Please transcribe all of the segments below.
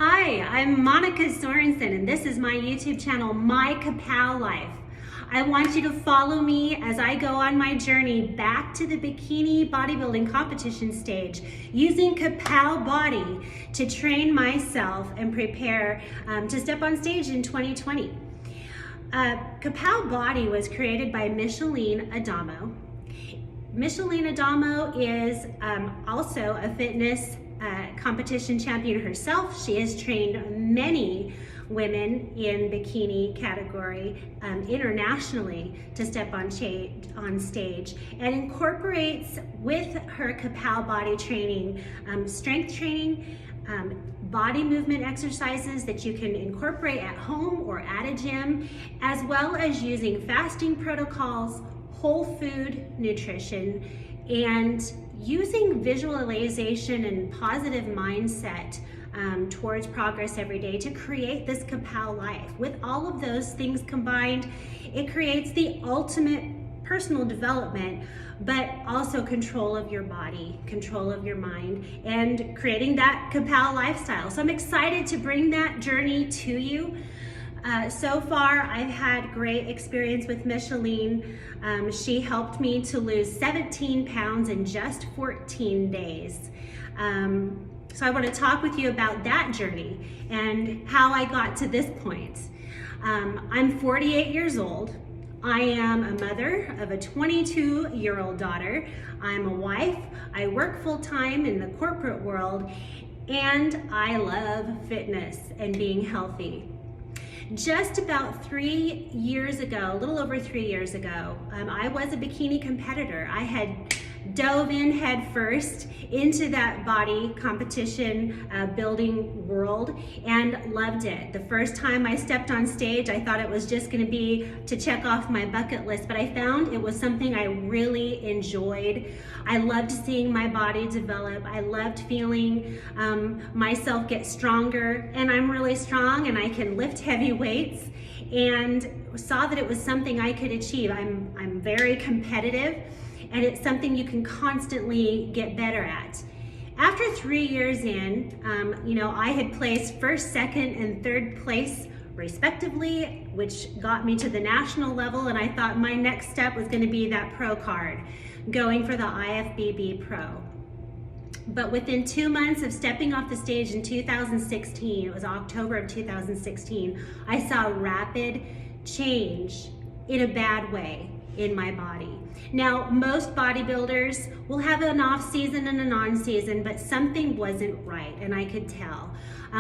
Hi, I'm Monica Sorensen, and this is my YouTube channel, My Ka-Pow Life. I want you to follow me as I go on my journey back to the bikini bodybuilding competition stage, using Ka-Pow Body to train myself and prepare to step on stage in 2020. Ka-Pow Body was created by Micheline Adamo. Micheline Adamo is also a fitness competition champion herself. She has trained many women in bikini category internationally to step on stage, and incorporates with her Ka-Pow Body training strength training, body movement exercises that you can incorporate at home or at a gym, as well as using fasting protocols, whole food nutrition, and using visualization and positive mindset towards progress every day to create this Ka-Pow life. With all of those things combined, it creates the ultimate personal development, but also control of your body, control of your mind, and creating that Ka-Pow lifestyle. So I'm excited to bring that journey to you. So far, I've had great experience with Micheline. She helped me to lose 17 pounds in just 14 days. So I want to talk with you about that journey and how I got to this point. I'm 48 years old. I am a mother of a 22-year-old daughter. I'm a wife. I work full-time in the corporate world, and I love fitness and being healthy. Just about 3 years ago, a little over 3 years ago, I was a bikini competitor. I had dove in head first into that body competition building world and loved it. The first time I stepped on stage, I thought it was just going to be to check off my bucket list, but I found it was something I really enjoyed. I loved seeing my body develop. I loved feeling myself get stronger, and I'm really strong and I can lift heavy weights, and saw that it was something I could achieve. I'm very competitive, and it's something you can constantly get better at. After 3 years in, I had placed first, second, and third place respectively, which got me to the national level, and I thought my next step was going to be that pro card, going for the IFBB Pro. But within 2 months of stepping off the stage in 2016, it was October of 2016, I saw rapid change in a bad way in my body. Now, most bodybuilders will have an off season and an on season, but something wasn't right, and I could tell.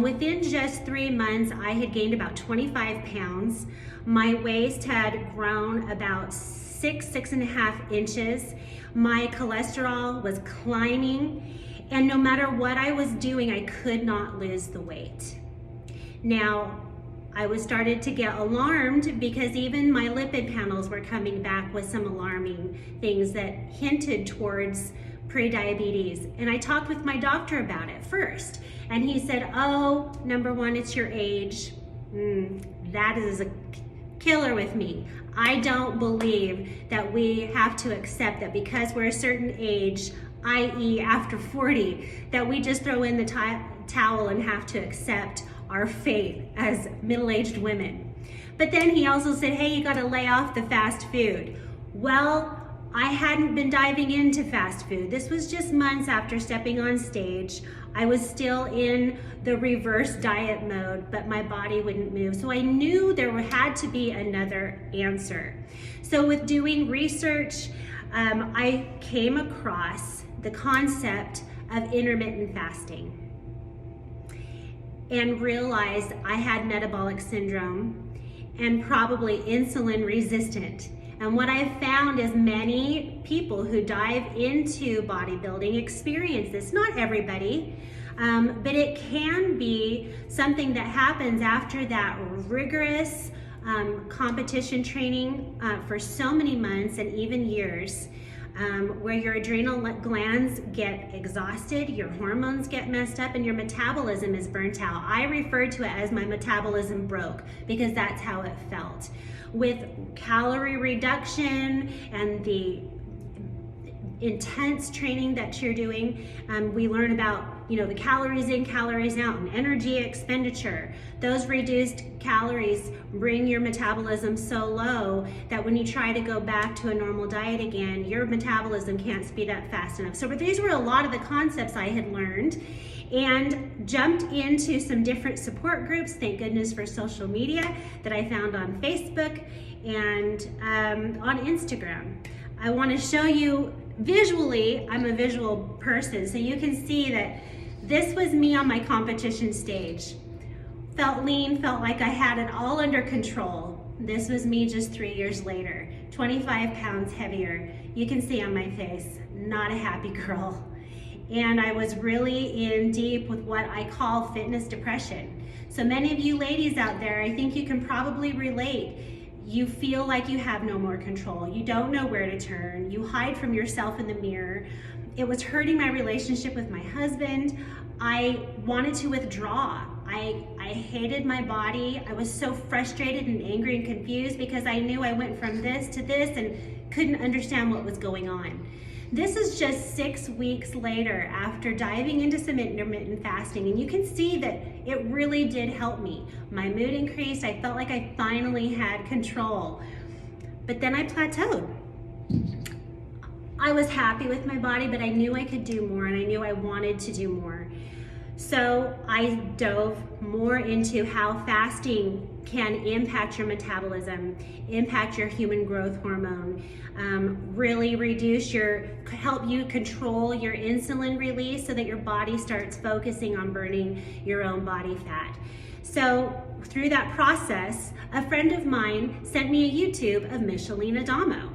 Within just 3 months, I had gained about 25 pounds. My waist had grown about 6.5 inches. My cholesterol was climbing, and no matter what I was doing, I could not lose the weight. Now, I was started to get alarmed because even my lipid panels were coming back with some alarming things that hinted towards pre-diabetes. And I talked with my doctor about it first, and he said, oh, number one, it's your age. That is a killer with me. I don't believe that we have to accept that because we're a certain age, i.e. after 40, that we just throw in the towel and have to accept our fate as middle-aged women. But then he also said, hey, you gotta lay off the fast food. Well, I hadn't been diving into fast food. This was just months after stepping on stage. I was still in the reverse diet mode, but my body wouldn't move. So I knew there had to be another answer. So with doing research, I came across the concept of intermittent fasting and realized I had metabolic syndrome and probably insulin resistant. And what I've found is many people who dive into bodybuilding experience this. Not everybody, but it can be something that happens after that rigorous competition training for so many months and even years, where your adrenal glands get exhausted, your hormones get messed up, and your metabolism is burnt out. I refer to it as my metabolism broke because that's how it felt. With calorie reduction and the intense training that you're doing, we learn about the calories in, calories out, and energy expenditure. Those reduced calories bring your metabolism so low that when you try to go back to a normal diet again, your metabolism can't speed up fast enough. So these were a lot of the concepts I had learned, and jumped into some different support groups. Thank goodness for social media that I found on Facebook and on Instagram. I want to show you visually, I'm a visual person, so you can see that this was me on my competition stage. Felt lean, felt like I had it all under control. This was me just 3 years later, 25 pounds heavier. You can see on my face, not a happy girl. And I was really in deep with what I call fitness depression. So many of you ladies out there, I think you can probably relate. You feel like you have no more control. You don't know where to turn. You hide from yourself in the mirror. It was hurting my relationship with my husband. I wanted to withdraw. I hated my body. I was so frustrated and angry and confused because I knew I went from this to this and couldn't understand what was going on. This is just 6 weeks later after diving into some intermittent fasting, and you can see that it really did help me. My mood increased. I felt like I finally had control. But then I plateaued. I was happy with my body, but I knew I could do more, and I knew I wanted to do more. So I dove more into how fasting can impact your metabolism, impact your human growth hormone, really help you control your insulin release so that your body starts focusing on burning your own body fat. So through that process, a friend of mine sent me a YouTube of Micheline Adamo.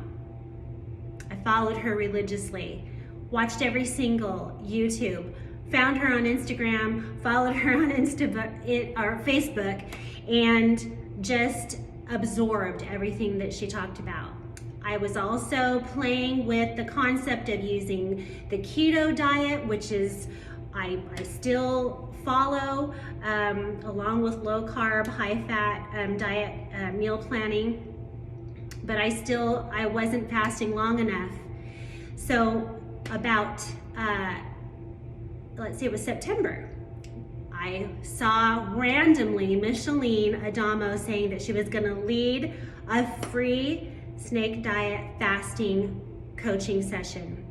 I followed her religiously, watched every single YouTube, found her on Instagram, followed her on Facebook, and just absorbed everything that she talked about. I was also playing with the concept of using the keto diet, which is I still follow, along with low carb, high fat diet meal planning, but I wasn't fasting long enough. So about let's see, it was September, I saw randomly Micheline Adamo saying that she was going to lead a free snake diet fasting coaching session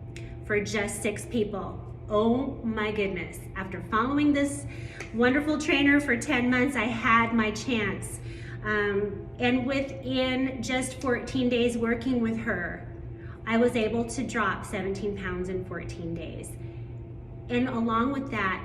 for just 6 people. Oh my goodness. After following this wonderful trainer for 10 months, I had my chance. And within just 14 days working with her, I was able to drop 17 pounds in 14 days. And along with that,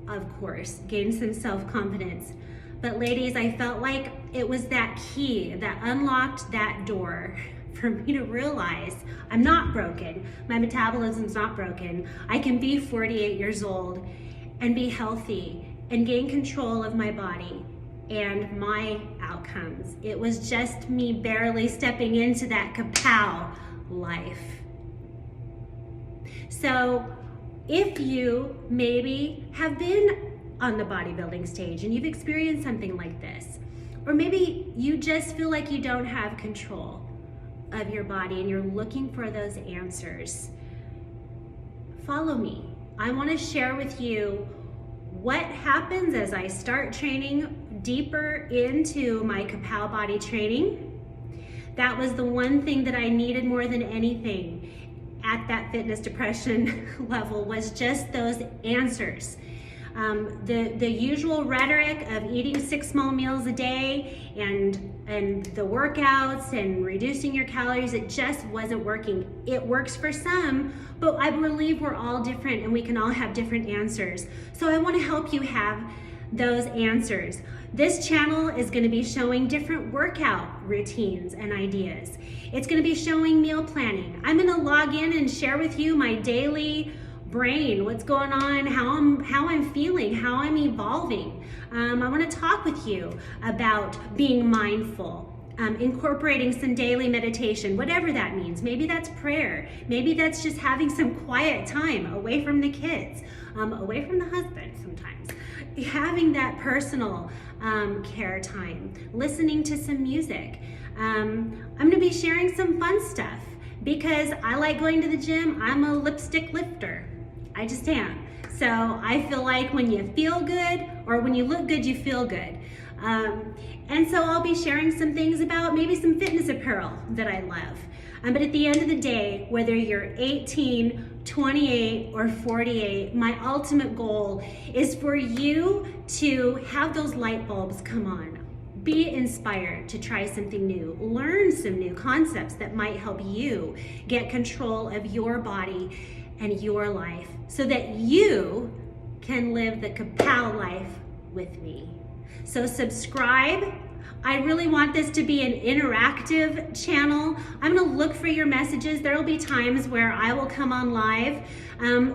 of course, gain some self-confidence. But ladies, I felt like it was that key that unlocked that door for me to realize I'm not broken. My metabolism's not broken. I can be 48 years old and be healthy and gain control of my body and my outcomes. It was just me barely stepping into that Ka-Pow life. So if you maybe have been on the bodybuilding stage and you've experienced something like this, or maybe you just feel like you don't have control of your body and you're looking for those answers, follow me. I want to share with you what happens as I start training deeper into my Ka-Pow body training. That was the one thing that I needed more than anything at that fitness depression level, was just those answers. The usual rhetoric of eating 6 small meals a day and the workouts and reducing your calories, it just wasn't working. It works for some, but I believe we're all different and we can all have different answers. So I want to help you have those answers. This channel is going to be showing different workout routines and ideas. It's going to be showing meal planning. I'm going to log in and share with you my daily brain, what's going on, how I'm feeling, how I'm evolving. I want to talk with you about being mindful, incorporating some daily meditation, whatever that means. Maybe that's prayer. Maybe that's just having some quiet time away from the kids, away from the husband sometimes. Having that personal care time, listening to some music. I'm going to be sharing some fun stuff because I like going to the gym. I'm a lipstick lifter. I just am. So I feel like when you feel good, or when you look good, you feel good. And so I'll be sharing some things about maybe some fitness apparel that I love. But at the end of the day, whether you're 18, 28, or 48, my ultimate goal is for you to have those light bulbs come on. Be inspired to try something new, learn some new concepts that might help you get control of your body and your life so that you can live the Ka-Pow life with me. So subscribe. I really want this to be an interactive channel. I'm gonna look for your messages. There will be times where I will come on live,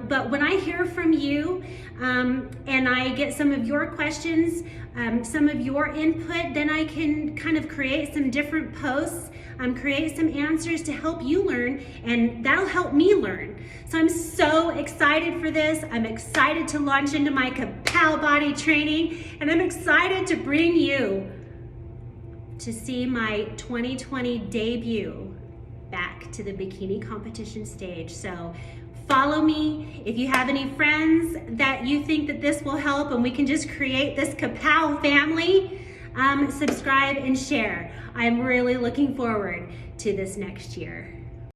but when I hear from you and I get some of your questions, some of your input, then I can kind of create some different posts, create some answers to help you learn, and that'll help me learn. So I'm so excited for this. I'm excited to launch into my Ka-Pow body training, and I'm excited to bring you to see my 2020 debut back to the bikini competition stage. So follow me. If you have any friends that you think that this will help and we can just create this Ka-Pow family, subscribe and share. I'm really looking forward to this next year.